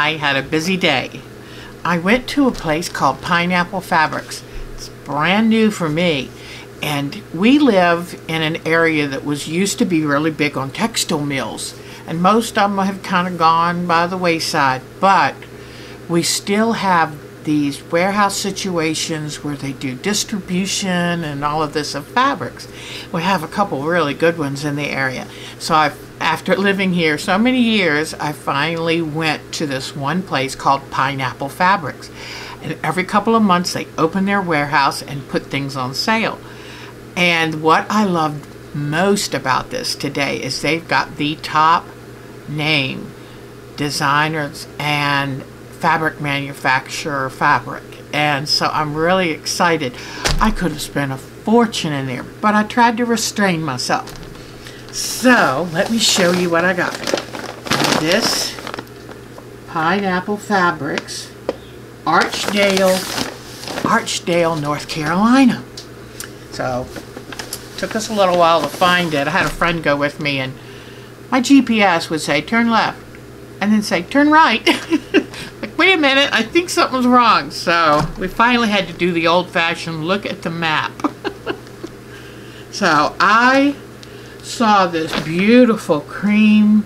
I had a busy day. I went to a place called Pineapple Fabrics. It's brand new for me. And we live in an area that was used to be really big on textile mills. And most of them have kind of gone by the wayside. But we still have these warehouse situations where they do distribution and all of this of fabrics. We have a couple really good ones in the area. So after living here so many years, I finally went to this one place called Pineapple Fabrics. And every couple of months they open their warehouse and put things on sale. And what I loved most about this today is they've got the top name designers and fabric manufacturer fabric, and so I'm really excited. I could have spent a fortune in there, but I tried to restrain myself. So let me show you what I got. This Pineapple Fabrics, Archdale, North Carolina. So it took us a little while to find it. I had a friend go with me, and my GPS would say turn left and then say turn right. Like, wait a minute, I think something's wrong. So we finally had to do the old-fashioned look at the map. So I saw this beautiful cream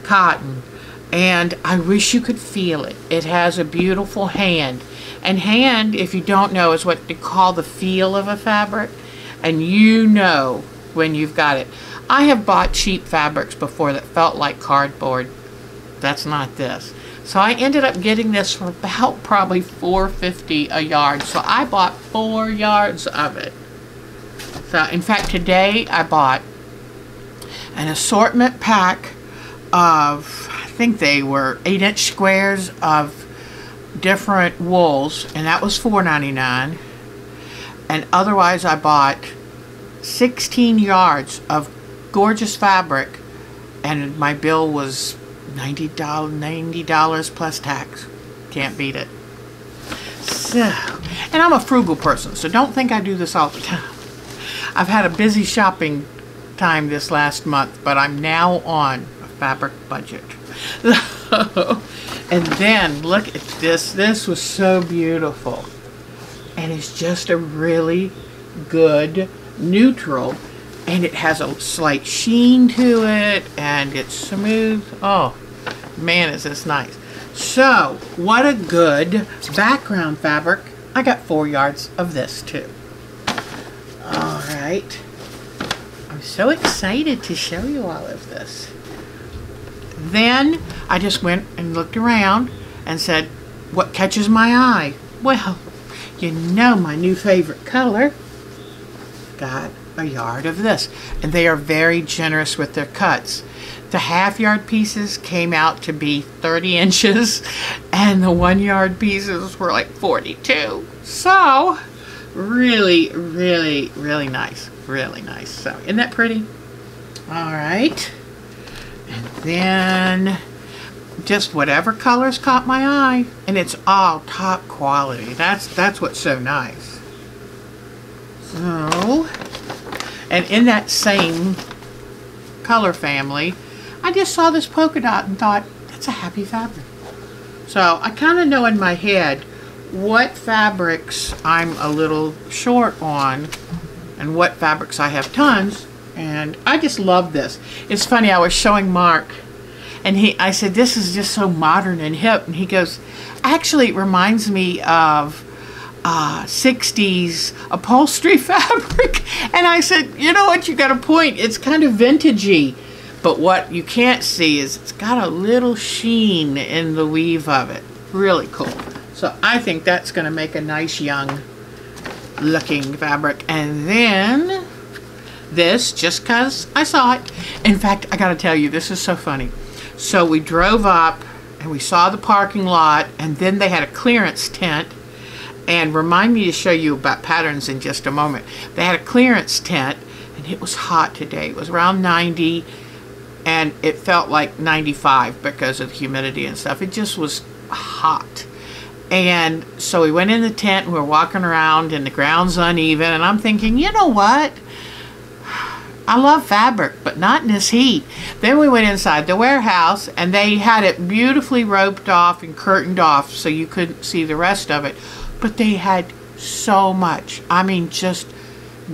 cotton, and I wish you could feel it. It has a beautiful hand. And hand, if you don't know, is what they call the feel of a fabric. And you know when you've got it. I have bought cheap fabrics before that felt like cardboard. That's not this. So I ended up getting this for about probably $4.50 a yard. So I bought 4 yards of it. So in fact today I bought an assortment pack of, I think they were 8-inch squares of different wools, and that was $4.99. And otherwise I bought 16 yards of gorgeous fabric, and my bill was $90 plus tax. Can't beat it. So, and I'm a frugal person, so don't think I do this all the time. I've had a busy shopping time this last month, but I'm now on a fabric budget. And then look at this. This was so beautiful, and it's just a really good neutral, and it has a slight sheen to it, and it's smooth. Oh man, is this nice. So what a good background fabric. I got 4 yards of this too. All right, I'm so excited to show you all of this. Then I just went and looked around and said, what catches my eye? Well, you know my new favorite color. Got a yard of this, and they are very generous with their cuts. The half-yard pieces came out to be 30 inches, and the 1 yard pieces were like 42. So really, really, really nice. Really nice. So isn't that pretty? All right. And then just whatever colors caught my eye, and it's all top quality. That's what's so nice. So, and in that same color family, I just saw this polka dot and thought, that's a happy fabric. So I kind of know in my head what fabrics I'm a little short on and what fabrics I have tons, and I just love this. It's funny, I was showing Mark, and I said, this is just so modern and hip, and he goes, actually it reminds me of 60s upholstery fabric. And I said, you know what, you got a point, it's kind of vintagey, but what you can't see is it's got a little sheen in the weave of it. Really cool. So I think that's going to make a nice young looking fabric. And then this, just because I saw it. In fact, I got to tell you, this is so funny. So we drove up and we saw the parking lot, and then they had a clearance tent. And remind me to show you about patterns in just a moment. They had a clearance tent, and it was hot today. It was around 90, and it felt like 95 because of the humidity and stuff. It just was hot. And so we went in the tent, and we were walking around, and the ground's uneven, and I'm thinking, you know what? I love fabric, but not in this heat. Then we went inside the warehouse, and they had it beautifully roped off and curtained off so you couldn't see the rest of it. But they had so much. I mean, just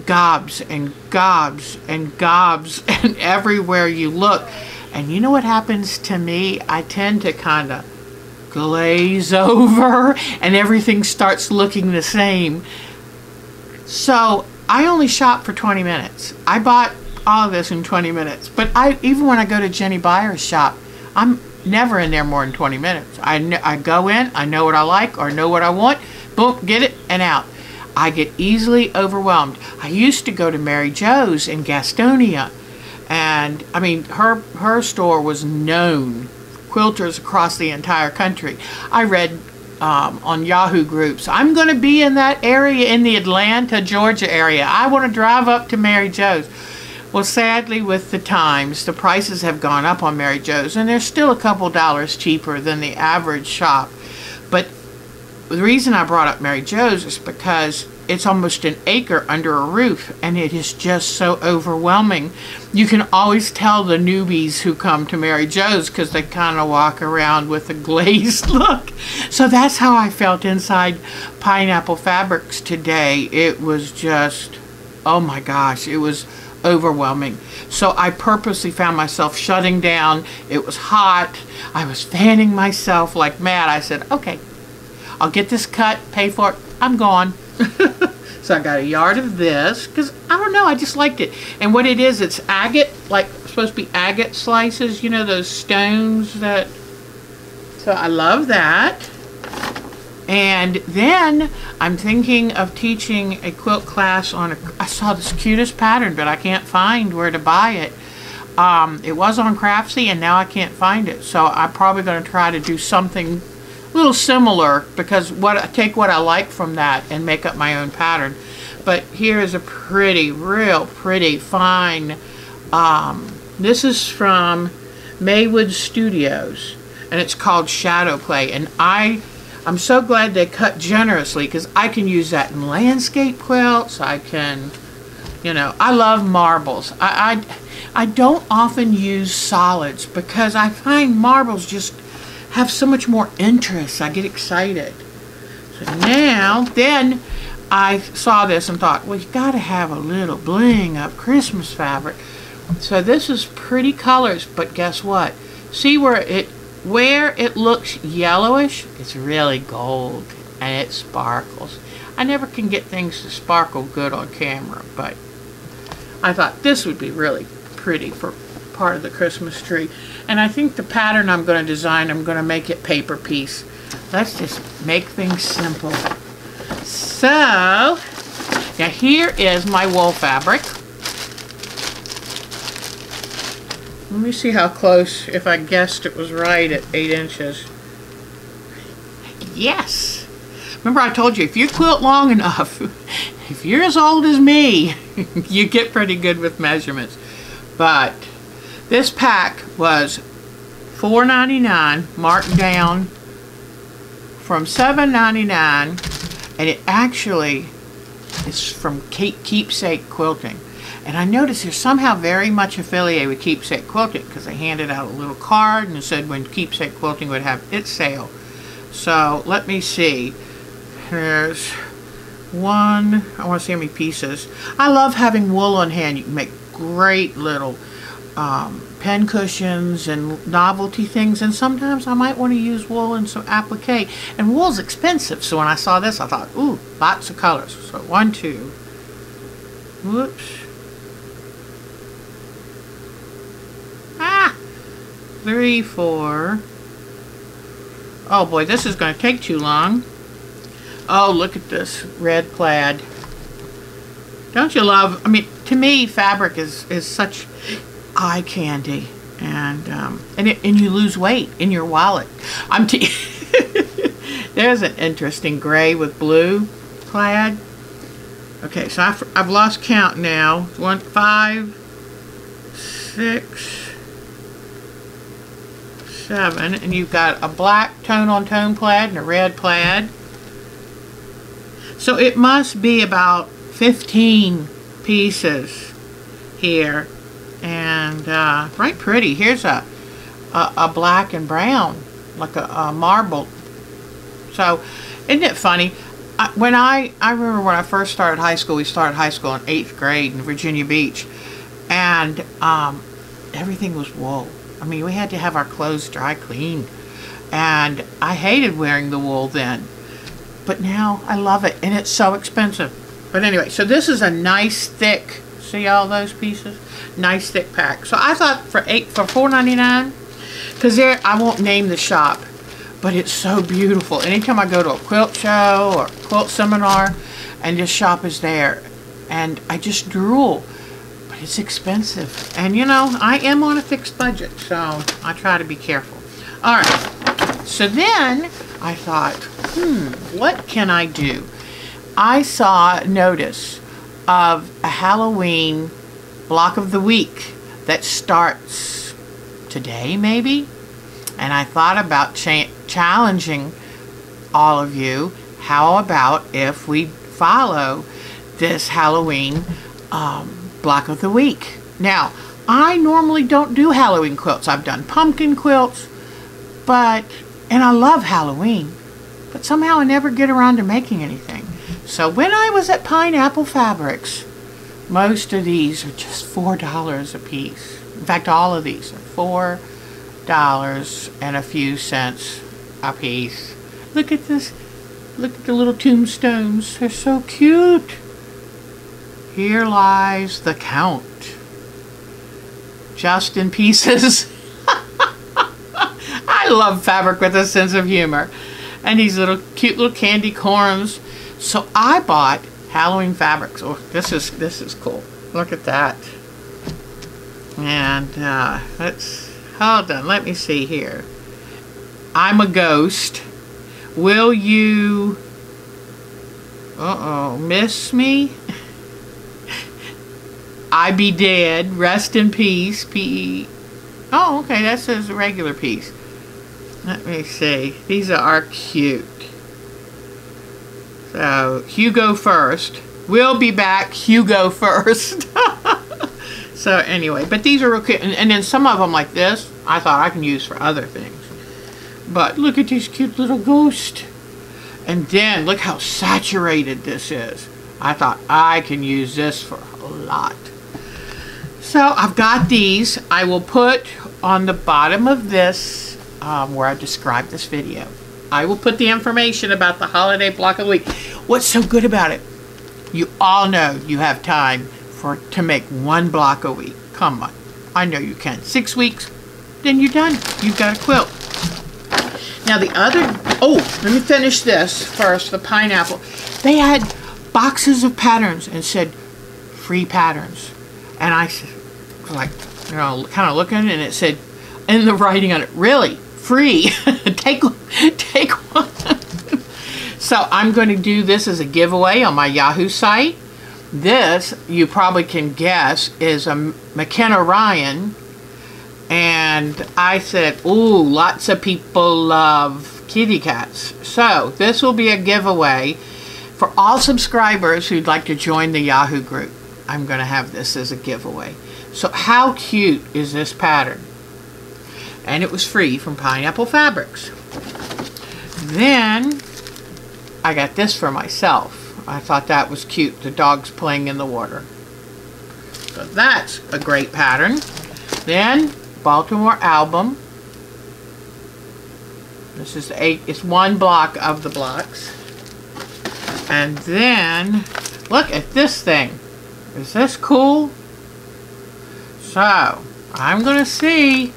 gobs and gobs and gobs, and everywhere you look. And you know what happens to me? I tend to kind of glaze over, and everything starts looking the same. So I only shopped for 20 minutes. I bought all of this in 20 minutes. But even when I go to Jenny Byer's shop, I'm never in there more than 20 minutes. I go in, I know what I like or know what I want, boom, get it, and out. I get easily overwhelmed. I used to go to Mary Jo's in Gastonia, and I mean, her store was known. Quilters across the entire country. I read on Yahoo groups, I'm going to be in that area, in the Atlanta, Georgia area. I want to drive up to Mary Jo's. Well, sadly, with the times, the prices have gone up on Mary Jo's, and they're still a couple dollars cheaper than the average shop. But the reason I brought up Mary Jo's is because it's almost an acre under a roof, and it is just so overwhelming. You can always tell the newbies who come to Mary Jo's because they kind of walk around with a glazed look. So that's how I felt inside Pineapple Fabrics today. It was just, oh my gosh, it was overwhelming. So I purposely found myself shutting down. It was hot. I was fanning myself like mad. I said, okay, I'll get this cut, pay for it, I'm gone. So I got a yard of this because I don't know, I just liked it. And what it is, it's agate, like supposed to be agate slices, you know, those stones that. So I love that. And then I'm thinking of teaching a quilt class on I saw this cutest pattern, but I can't find where to buy it. It was on Craftsy, and now I can't find it. So I'm probably going to try to do something a little similar, because take what I like from that and make up my own pattern. But here is a pretty, real pretty, fine. This is from Maywood Studios, and it's called Shadow Play. And I'm so glad they cut generously, because I can use that in landscape quilts. I can, you know, I love marbles. I don't often use solids because I find marbles just have so much more interest. I get excited. So now, then I saw this and thought, well, you got to have a little bling up Christmas fabric. So this is pretty colors, but guess what? See where it looks yellowish? It's really gold, and it sparkles. I never can get things to sparkle good on camera, but I thought this would be really pretty for part of the Christmas tree. And I think the pattern I'm going to design, I'm going to make it paper piece. Let's just make things simple. So, now here is my wool fabric. Let me see how close, if I guessed it was right at 8 inches. Yes! Remember I told you, if you quilt long enough, if you're as old as me, you get pretty good with measurements. But this pack was $4.99, marked down from $7.99, and it actually is from Keepsake Quilting. And I noticed they're somehow very much affiliated with Keepsake Quilting, because they handed out a little card and said when Keepsake Quilting would have its sale. So let me see. There's one. I want to see how many pieces. I love having wool on hand. You can make great little pen cushions and novelty things, and sometimes I might want to use wool and some applique, and wool's expensive, so when I saw this I thought, ooh, lots of colors. So 1, 2, whoops, 3, 4. Oh boy, this is going to take too long. Oh, look at this red plaid. Don't you love, I mean, to me fabric is such eye candy, and you lose weight in your wallet. There's an interesting gray with blue plaid. Okay, so I've lost count now. 1, 5, 6, 7, and you've got a black tone-on-tone plaid and a red plaid. So it must be about 15 pieces here, and right pretty. Here's a black and brown, like a marble. So isn't it funny? I remember when I first started high school. We started high school in 8th grade in Virginia Beach, and everything was wool. I mean, we had to have our clothes dry cleaned, and I hated wearing the wool then, but now I love it, and it's so expensive. But anyway, so this is a nice thick, see all those pieces? Nice thick pack. So I thought for $4.99, because there, I won't name the shop, but it's so beautiful. Anytime I go to a quilt show or quilt seminar, and this shop is there, and I just drool. But it's expensive, and you know, I am on a fixed budget, so I try to be careful. All right, so then I thought, what can I do? I saw a notice of a Halloween block of the week that starts today, maybe, and I thought about challenging all of you. How about if we follow this Halloween block of the week? Now, I normally don't do Halloween quilts. I've done pumpkin quilts, and I love Halloween, but somehow I never get around to making anything. So when I was at Pineapple Fabrics, most of these are just $4 a piece. In fact, all of these are $4 and a few cents a piece. Look at this. Look at the little tombstones. They're so cute. Here lies the Count. Just in pieces. I love fabric with a sense of humor. And these little cute little candy corns. So I bought Halloween fabrics. Oh, this is cool. Look at that. And hold on, let me see here. I'm a ghost. Will you miss me? I be dead. Rest in peace. P.E. Oh, okay, that says a regular piece. Let me see. These are cute. So, Hugo first. We'll be back. Hugo first. So, anyway. But these are real cute. And then some of them like this, I thought I can use for other things. But look at this cute little ghost. And then, look how saturated this is. I thought I can use this for a lot. So, I've got these. I will put on the bottom of this, where I describe this video, I will put the information about the holiday block of the week. What's so good about it? You all know you have time to make one block a week. Come on. I know you can. 6 weeks, then you're done. You've got a quilt. Now the other, let me finish this first, the pineapple. They had boxes of patterns and said free patterns. And I was like, you know, kind of looking, and it said, and the writing on it, really? Free. take one. So I'm going to do this as a giveaway on my Yahoo site. This, you probably can guess, is a McKenna Ryan. And I said, ooh, lots of people love kitty cats. So this will be a giveaway for all subscribers who'd like to join the Yahoo group. I'm going to have this as a giveaway. So how cute is this pattern? And it was free from Pineapple Fabrics. Then I got this for myself. I thought that was cute. The dog's playing in the water. So that's a great pattern. Then Baltimore album. This is it's one block of the blocks. And then look at this thing. Is this cool? So I'm gonna see.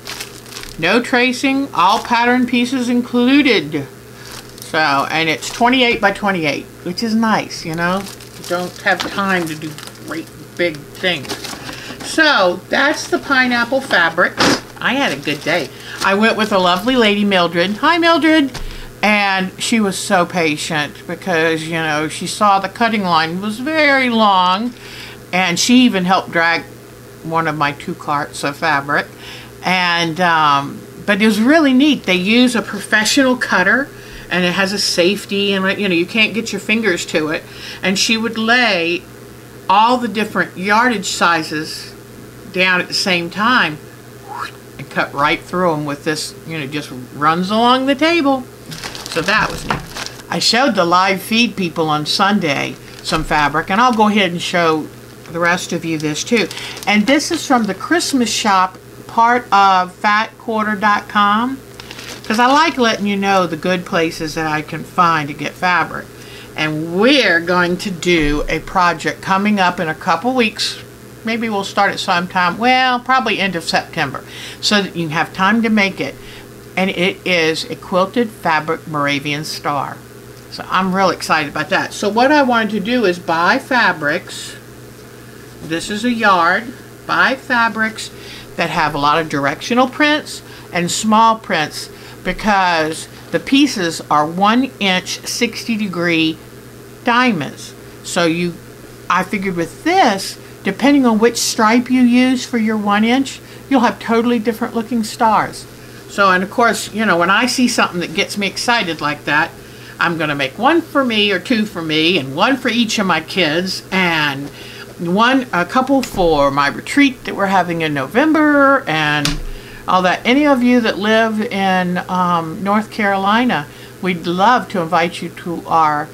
No tracing, all pattern pieces included. So, and it's 28 by 28, which is nice, you know. You don't have time to do great big things. So, that's the Pineapple Fabric. I had a good day. I went with a lovely lady, Mildred. Hi, Mildred. And she was so patient because, you know, she saw the cutting line was very long. And she even helped drag one of my 2 carts of fabric. And but it was really neat. They use a professional cutter, and it has a safety, and you know, you can't get your fingers to it. And she would lay all the different yardage sizes down at the same time and cut right through them with this, you know, just runs along the table. So that was neat. I showed the live feed people on Sunday some fabric, and I'll go ahead and show the rest of you this too. And this is from the Christmas shop, part of fatquarter.com, because I like letting you know the good places that I can find to get fabric. And we're going to do a project coming up in a couple weeks. Maybe we'll start it sometime, well, probably end of September, so that you can have time to make it. And it is a quilted fabric Moravian star. So I'm real excited about that. So what I wanted to do is buy fabrics. This is a yard. Buy fabrics that have a lot of directional prints and small prints, because the pieces are 1 inch 60-degree diamonds. So I figured with this, depending on which stripe you use for your 1 inch, you'll have totally different looking stars. So, and of course, you know, when I see something that gets me excited like that, I'm going to make one for me or two for me and one for each of my kids, and a couple for my retreat that we're having in November and all that. Any of you that live in North Carolina, we'd love to invite you to our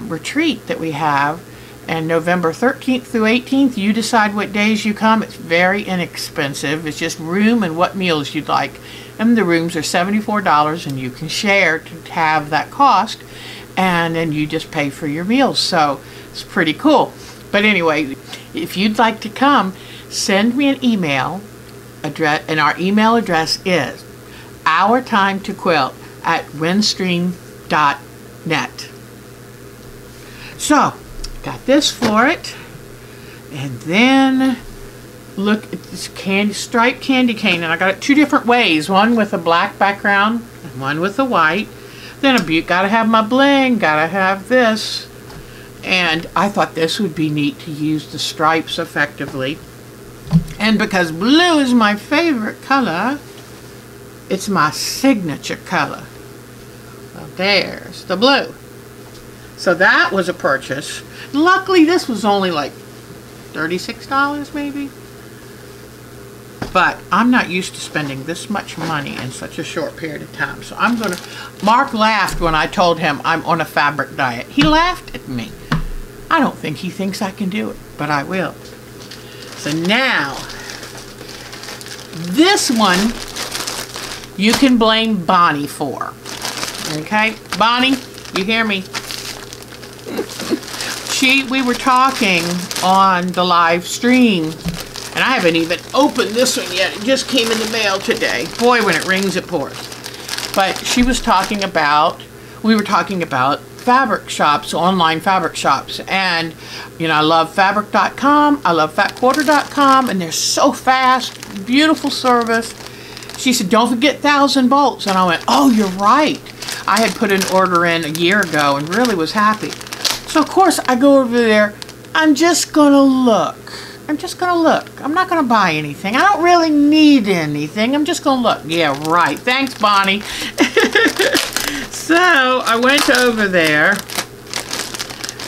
retreat that we have. And November 13th through 18th, you decide what days you come. It's very inexpensive. It's just room and what meals you'd like. And the rooms are $74, and you can share to have that cost. And then you just pay for your meals. So it's pretty cool. But anyway, if you'd like to come, send me an email address. And our email address is ourtimetoquilt@windstream.net. So, got this for it, and then look at this striped candy cane, and I got it two different ways, one with a black background and one with a white. Then gotta have my bling, gotta have this, and I thought this would be neat to use the stripes effectively. And because blue is my favorite color, it's my signature color. Well, there's the blue. So that was a purchase. Luckily, this was only like $36 maybe. But I'm not used to spending this much money in such a short period of time. So I'm going to... Mark laughed when I told him I'm on a fabric diet. He laughed at me. I don't think he thinks I can do it, but I will. So now, this one you can blame Bonni for. Okay? Bonni, you hear me? We were talking on the live stream, and I haven't even opened this one yet. It just came in the mail today. Boy, when it rings, it pours. But we were talking about fabric shops, online fabric shops, and you know, I love Fabric.com, I love fatquarter.com, and they're so fast, beautiful service. She said, don't forget 1,000 bolts, and I went, oh, you're right. I had put an order in a year ago and really was happy. So of course I go over there. I'm just gonna look. I'm not gonna buy anything. I don't really need anything. I'm just gonna look. Yeah, right. Thanks, Bonni. So I went over there,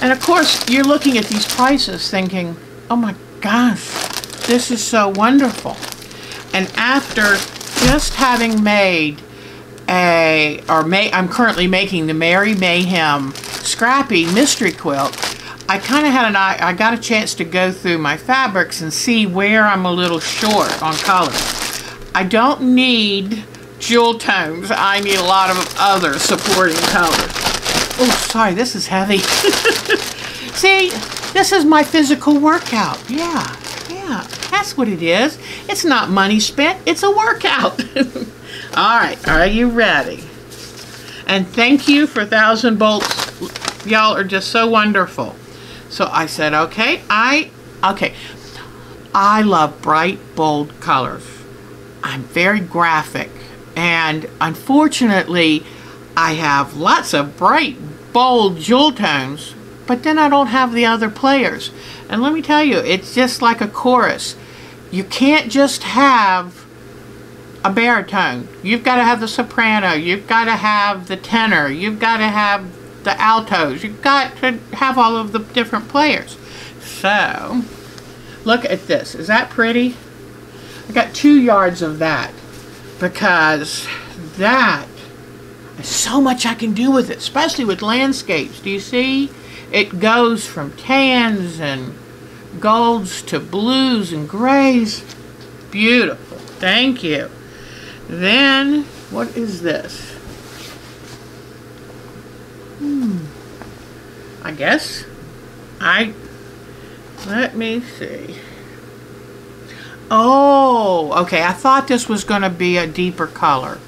and of course you're looking at these prices thinking, oh my gosh, this is so wonderful. And after just having made I'm currently making the Merry Mayhem Scrappy Mystery Quilt, I kind of had I got a chance to go through my fabrics and see where I'm a little short on colors. I don't need jewel tones. I need a lot of other supporting colors. Oh, sorry, this is heavy. See, this is my physical workout. Yeah, that's what it is. It's not money spent, it's a workout. All right, are you ready? And thank you for 1,000 bolts. Y'all are just so wonderful. So I said, okay, I love bright, bold colors. I'm very graphic, and unfortunately, I have lots of bright, bold jewel tones, but then I don't have the other players. And let me tell you, it's just like a chorus. You can't just have a baritone. You've got to have the soprano. You've got to have the tenor. You've got to have the altos. You've got to have all of the different players. So Look at this. Is that pretty? I got 2 yards of that because that is so much I can do with it, especially with landscapes. Do you see? It goes from tans and golds to blues and grays. Beautiful. Thank you. Then, what is this? I guess let me see. Oh, okay. I thought this was going to be a deeper color.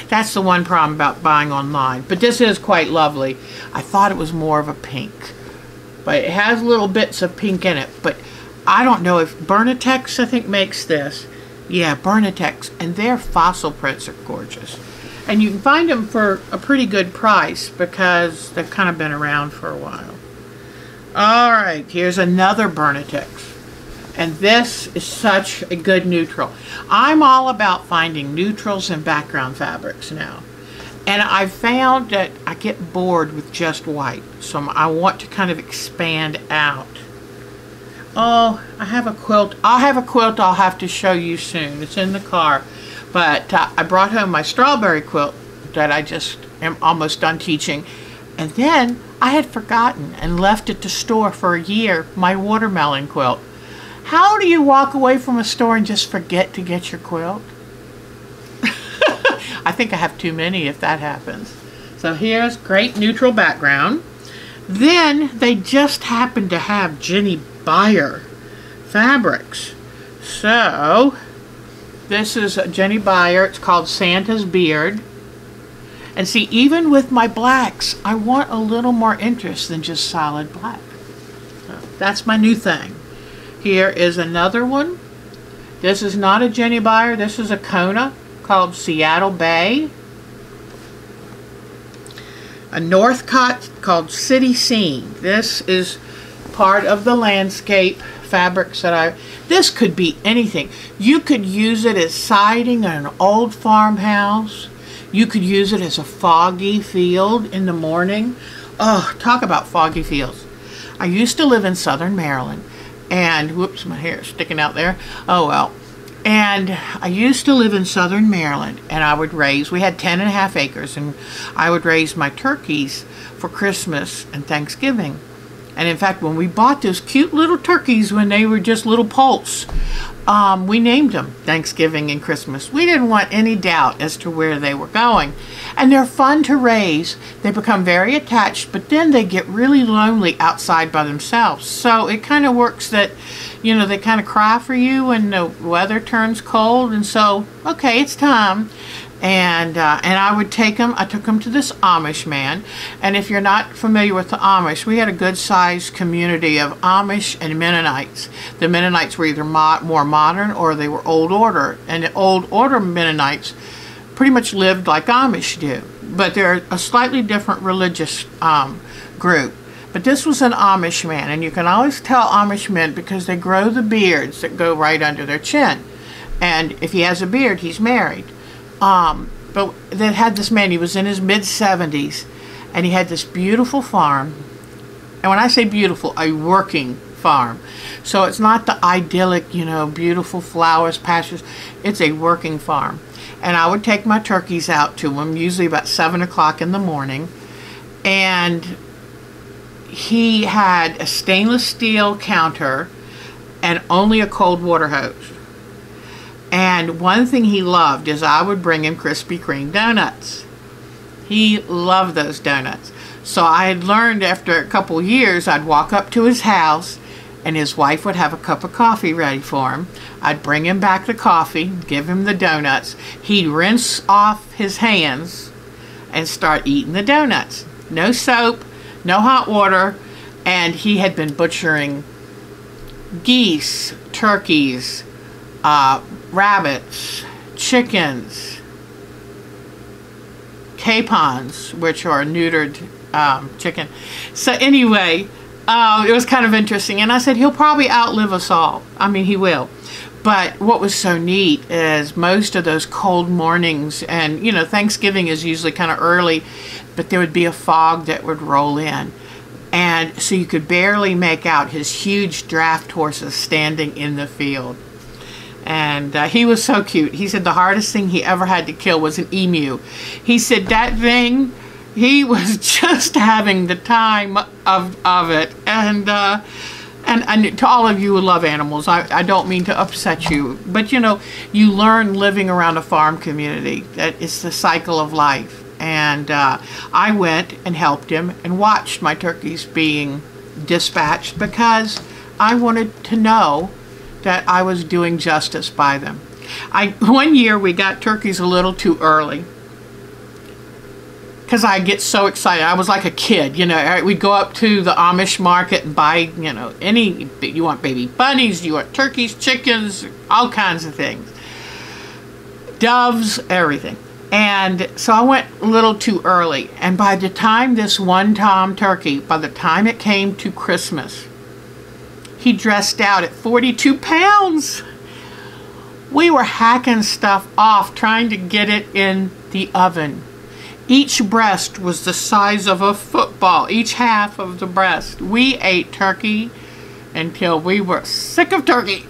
That's the one problem about buying online. But this is quite lovely. I thought it was more of a pink. But it has little bits of pink in it. But I don't know if Bernitex, I think, makes this. Yeah, Bernitex. And their fossil prints are gorgeous. And you can find them for a pretty good price because they've kind of been around for a while. Alright, here's another Bernitex. And this is such a good neutral. I'm all about finding neutrals and background fabrics now. And I've found that I get bored with just white. So I want to kind of expand out. Oh, I have a quilt. I'll have a quilt I'll have to show you soon. It's in the car. But I brought home my strawberry quilt that I just am almost done teaching. And then I had forgotten and left at the store for a year my watermelon quilt. How do you walk away from a store and just forget to get your quilt? I think I have too many if that happens. So here's great neutral background. Then they just happen to have Jenny Beyer fabrics. So this is Jenny Beyer. It's called Santa's Beard. And see, even with my blacks, I want a little more interest than just solid black. So that's my new thing. Here is another one. This is not a Jenny Beyer. This is a Kona called Seattle Bay. A Northcott called City Scene. This is part of the landscape fabrics that this could be anything. You could use it as siding in an old farmhouse. You could use it as a foggy field in the morning. Oh, talk about foggy fields. I used to live in southern Maryland. And, whoops, my hair is sticking out there. Oh, well. And I used to live in southern Maryland, and I would raise, we had 10.5 acres, and I would raise my turkeys for Christmas and Thanksgiving. And in fact, when we bought those cute little turkeys when they were just little poults, we named them Thanksgiving and Christmas. We didn't want any doubt as to where they were going. And they're fun to raise. They become very attached, but then they get really lonely outside by themselves. So it kind of works that, you know, they kind of cry for you when the weather turns cold. And so, okay, it's time. And I would take them. I took them to this Amish man. And if you're not familiar with the Amish, we had a good-sized community of Amish and Mennonites. The Mennonites were either more modern or they were old order. And the old order Mennonites pretty much lived like Amish do. But they're a slightly different religious group. But this was an Amish man. And you can always tell Amish men because they grow the beards that go right under their chin. And if he has a beard, he's married. But they had this man, he was in his mid-70s, and he had this beautiful farm. And when I say beautiful, a working farm. So it's not the idyllic, you know, beautiful flowers, pastures. It's a working farm. And I would take my turkeys out to him, usually about 7 o'clock in the morning. And he had a stainless steel counter and only a cold water hose. And one thing he loved is I would bring him Krispy Kreme donuts. He loved those donuts. So I had learned after a couple years, I'd walk up to his house and his wife would have a cup of coffee ready for him. I'd bring him back the coffee, give him the donuts. He'd rinse off his hands and start eating the donuts. No soap, no hot water, and he had been butchering geese, turkeys, rabbits, chickens, capons, which are neutered chicken. So anyway, it was kind of interesting. And I said, he'll probably outlive us all. I mean, he will. But what was so neat is most of those cold mornings, and, you know, Thanksgiving is usually kind of early, but there would be a fog that would roll in. And so you could barely make out his huge draft horses standing in the field. And he was so cute. He said the hardest thing he ever had to kill was an emu. He said that thing, he was just having the time of it. And to all of you who love animals, I don't mean to upset you, but you know, you learn living around a farm community that it's the cycle of life. And I went and helped him and watched my turkeys being dispatched because I wanted to know that I was doing justice by them. One year we got turkeys a little too early because I get so excited. I was like a kid, you know. We'd go up to the Amish market and buy, you know, you want baby bunnies, you want turkeys, chickens, all kinds of things. Doves, everything. And so I went a little too early. And by the time this one tom turkey, by the time it came to Christmas, he dressed out at 42 pounds. We were hacking stuff off, trying to get it in the oven. Each breast was the size of a football, each half of the breast. We ate turkey until we were sick of turkey.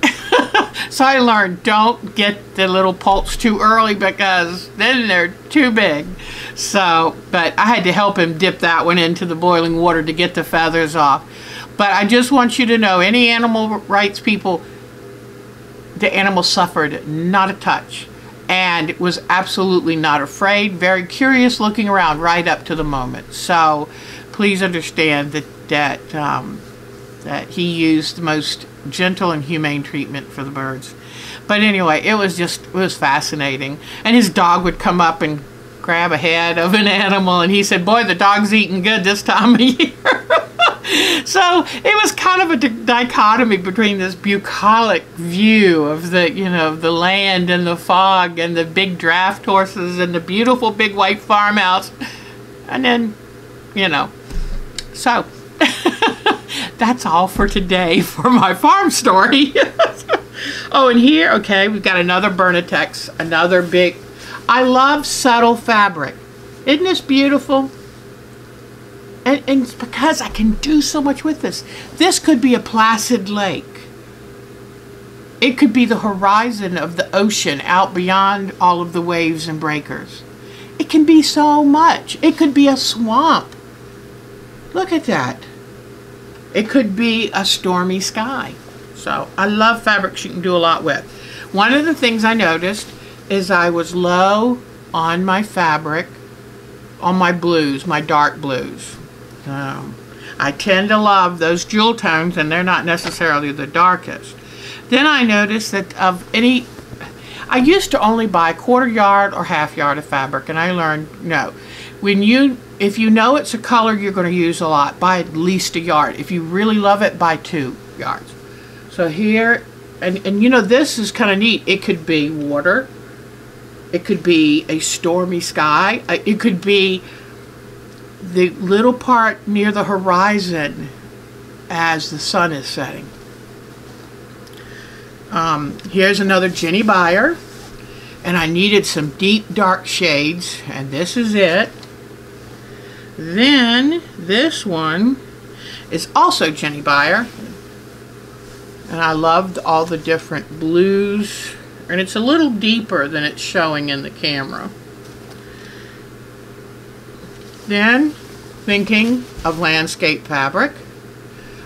So I learned, don't get the little poults too early because then they're too big. So, but I had to help him dip that one into the boiling water to get the feathers off. But I just want you to know, any animal rights people, the animal suffered not a touch. And was absolutely not afraid, very curious, looking around right up to the moment. So please understand that he used the most gentle and humane treatment for the birds. But anyway, it was fascinating. And his dog would come up and grab a head of an animal, and he said, boy, the dog's eating good this time of year. So it was kind of a dichotomy between this bucolic view of the, you know, the land and the fog and the big draft horses and the beautiful big white farmhouse. And then, you know, so that's all for today for my farm story. Oh, and here, okay, we've got another Bernitex, another big, I love subtle fabric. Isn't this beautiful? And it's because I can do so much with this. This could be a placid lake. It could be the horizon of the ocean out beyond all of the waves and breakers. It can be so much. It could be a swamp. Look at that. It could be a stormy sky. So I love fabrics you can do a lot with. One of the things I noticed is I was low on my fabric, on my blues, my dark blues. I tend to love those jewel tones, and they're not necessarily the darkest. Then I noticed that I used to only buy 1/4 yard or 1/2 yard of fabric, and I learned, no. If you know it's a color you're going to use a lot, buy at least 1 yard. If you really love it, buy 2 yards. So here, and you know, this is kind of neat. It could be water. It could be a stormy sky. It could be the little part near the horizon as the sun is setting. Here's another Jenny Buyer, and I needed some deep dark shades, and this is it. Then this one is also Jenny Buyer, and I loved all the different blues, and it's a little deeper than it's showing in the camera. Then, thinking of landscape fabric,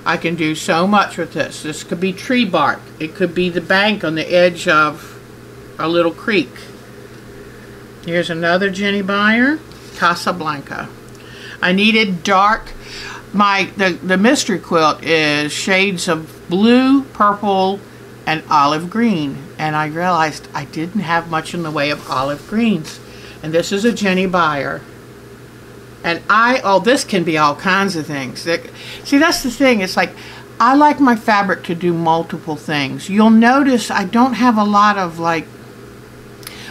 I can do so much with this. This could be tree bark. It could be the bank on the edge of a little creek. Here's another Jenny Buyer, Casablanca. I needed dark. The mystery quilt is shades of blue, purple, and olive green. And I realized I didn't have much in the way of olive greens. And this is a Jenny Buyer. And this can be all kinds of things. See, that's the thing. It's like, I like my fabric to do multiple things. You'll notice I don't have a lot of like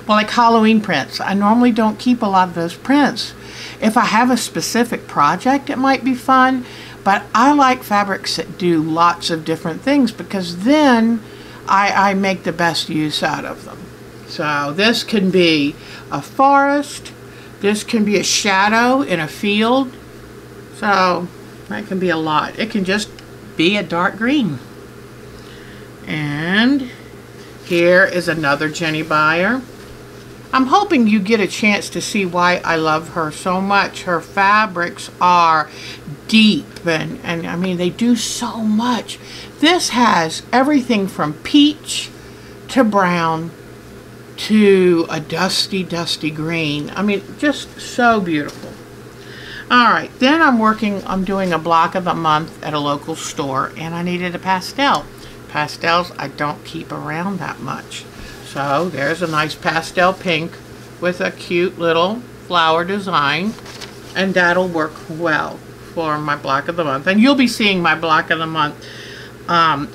Halloween prints. I normally don't keep a lot of those prints. If I have a specific project, it might be fun. But I like fabrics that do lots of different things because then I make the best use out of them. So this can be a forest. This can be a shadow in a field. So That can be a lot. It can just be a dark green. And here is another Jenny Buyer. I'm hoping you get a chance to see why I love her so much. Her fabrics are deep and I mean, they do so much. This has everything from peach to brown to a dusty, dusty green. I mean, just so beautiful. All right, then I'm doing a block of the month at a local store, and I needed a pastel. Pastels I don't keep around that much. So there's a nice pastel pink with a cute little flower design, and that'll work well for my block of the month. And you'll be seeing my block of the month.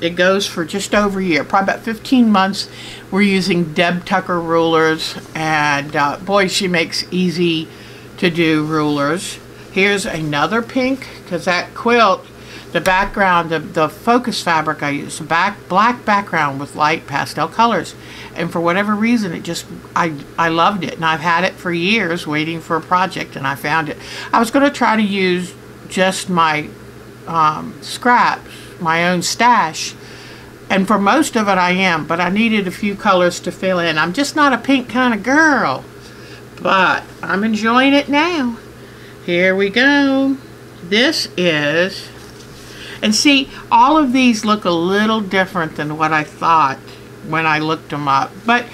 It goes for just over a year, probably about 15 months. We're using Deb Tucker rulers, and boy, she makes easy to do rulers. Here's another pink, because that quilt, the background, the focus fabric I use, black background with light pastel colors. And for whatever reason, it just, I loved it. And I've had it for years waiting for a project, and I found it. I was going to try to use just my scraps, my own stash. And for most of it I am, but I needed a few colors to fill in. I'm just not a pink kind of girl. But I'm enjoying it now. Here we go. This is... And see, all of these look a little different than what I thought when I looked them up. But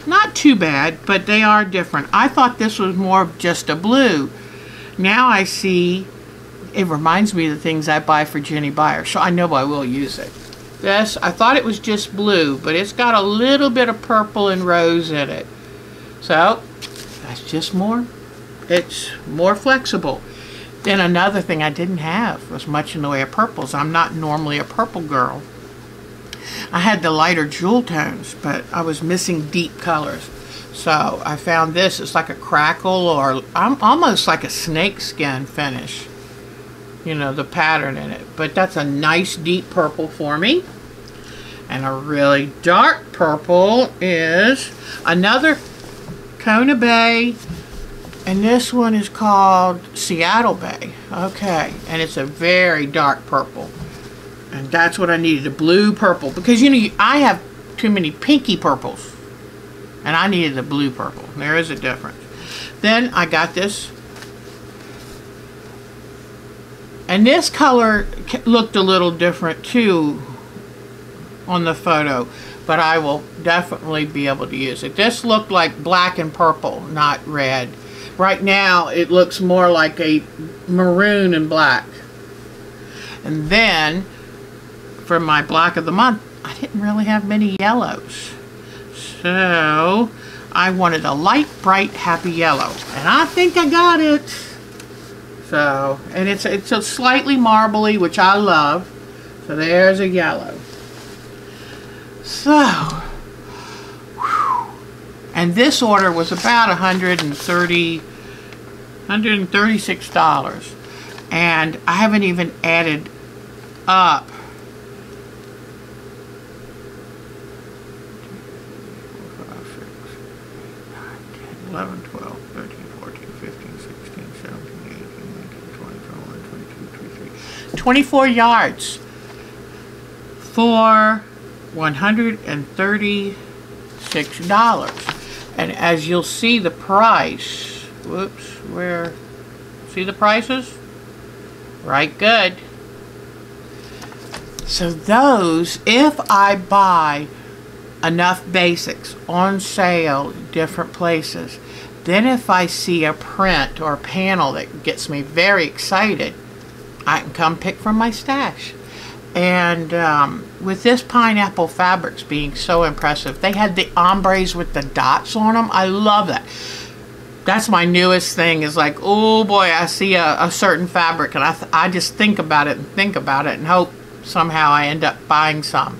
not too bad, but they are different. I thought this was more of just a blue. Now I see, it reminds me of the things I buy for Jenny Buyer, so I know I will use it. This, I thought it was just blue, but it's got a little bit of purple and rose in it. So, that's just more, it's more flexible. Then another thing I didn't have was much in the way of purples. I'm not normally a purple girl. I had the lighter jewel tones, but I was missing deep colors. So I found this. It's like a crackle, or almost like a snake skin finish. You know, the pattern in it. But that's a nice deep purple for me. And a really dark purple is another Kona Bay. And this one is called Seattle Bay. Okay, and it's a very dark purple. And that's what I needed, a blue purple. Because, you know, I have too many pinky purples. And I needed a blue purple. There is a difference. Then I got this. And this color looked a little different too on the photo. But I will definitely be able to use it. This looked like black and purple, not red. Right now, it looks more like a maroon and black. And then, for my block of the month, I didn't really have many yellows. So, I wanted a light, bright, happy yellow. And I think I got it. So, and it's a slightly marbly, which I love. So, there's a yellow. So, and this order was about $136. And I haven't even added up 11, 12, 13, 14, 15, 16, 17, 18, 19, 20, 21, 22, 23, 24 yards for $136. And as you'll see the price, whoops, where, see the prices? Right, good. So those, if I buy enough basics on sale different places, then if I see a print or a panel that gets me very excited, I can come pick from my stash. And with this Pineapple Fabrics being so impressive, they had the ombres with the dots on them. I love that. That's my newest thing, is like, oh boy, I see a certain fabric and I just think about it and hope somehow I end up buying some.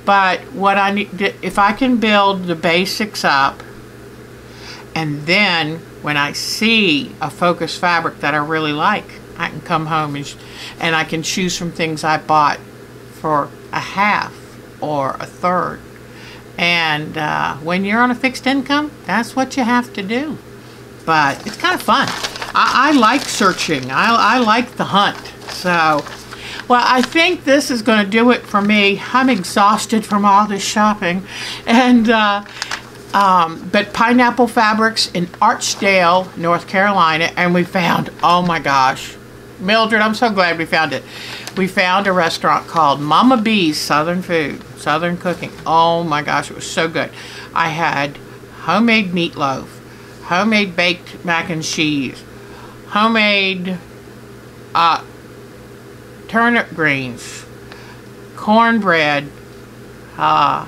But what I need, if I can build the basics up, and then when I see a focus fabric that I really like, I can come home and I can choose from things I bought for a half or a third. And when you're on a fixed income, that's what you have to do. But it's kind of fun. I like searching. I like the hunt. So, well, I think this is going to do it for me. I'm exhausted from all this shopping. And, but Pineapple Fabrics in Archdale, North Carolina, and we found, oh my gosh, Mildred, I'm so glad we found it. We found a restaurant called Mama B's Southern Food, Southern Cooking. Oh my gosh, it was so good. I had homemade meatloaf, homemade baked mac and cheese, homemade turnip greens, cornbread. I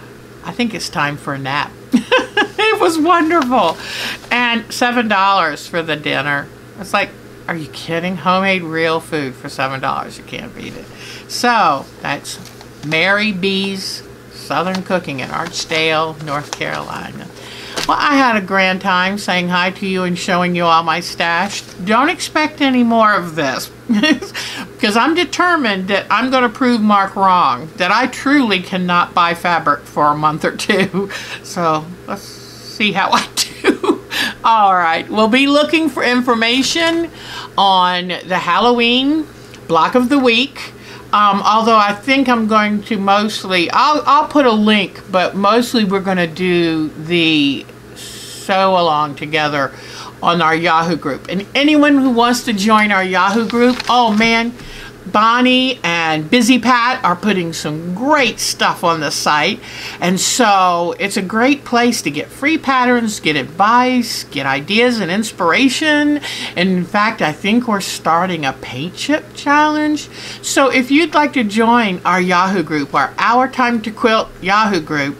think it's time for a nap. It was wonderful. And $7 for the dinner. It's like, are you kidding? Homemade real food for $7. You can't beat it. So that's Mary B's Southern Cooking in Archdale, North Carolina. Well, I had a grand time saying hi to you and showing you all my stash. Don't expect any more of this because I'm determined that I'm going to prove Mark wrong, that I truly cannot buy fabric for a month or two. So let's see how I do. All right, we'll be looking for information on the Halloween block of the week. Although I think I'm going to mostly, I'll put a link, but mostly we're going to do the sew along together on our Yahoo group. And anyone who wants to join our Yahoo group, oh man, Bonni and Busy Pat are putting some great stuff on the site. And so it's a great place to get free patterns, get advice, get ideas and inspiration. And in fact, I think we're starting a paint chip challenge. So if you'd like to join our Yahoo group, our Time to Quilt Yahoo group,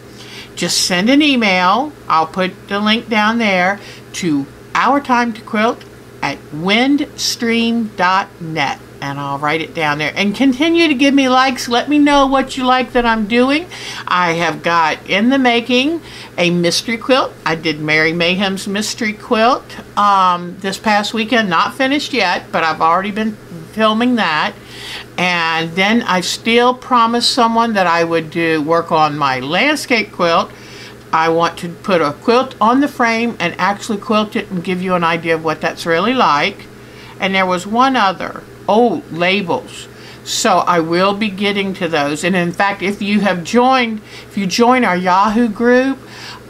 just send an email. I'll put the link down there to ourtimetokquilt@windstream.net. And I'll write it down there. And continue to give me likes. Let me know what you like that I'm doing. I have got in the making a mystery quilt. I did Mary Mayhem's mystery quilt this past weekend. Not finished yet, but I've already been filming that. And then I still promised someone that I would work on my landscape quilt. I want to put a quilt on the frame and actually quilt it and give you an idea of what that's really like. And there was one other. Oh, labels. So I will be getting to those. And in fact, if you join our Yahoo group,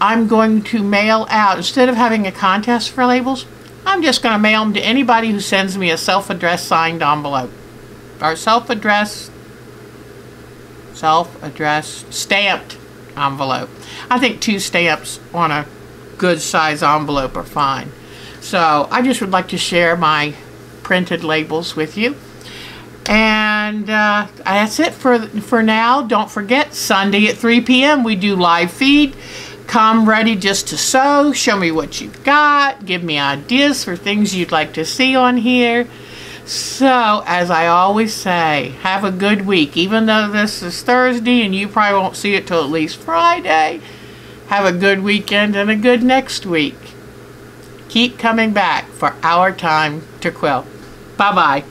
I'm going to mail out, instead of having a contest for labels, I'm just going to mail them to anybody who sends me a self-addressed signed envelope. Or self-addressed stamped envelope. I think 2 stamps on a good size envelope are fine. So I just would like to share my printed labels with you. And that's it for now. Don't forget, Sunday at 3 p.m. we do live feed. Come ready just to sew. Show me what you've got. Give me ideas for things you'd like to see on here. So, as I always say, have a good week. Even though this is Thursday and you probably won't see it till at least Friday, have a good weekend and a good next week. Keep coming back for Our Time to Quilt. Bye-bye.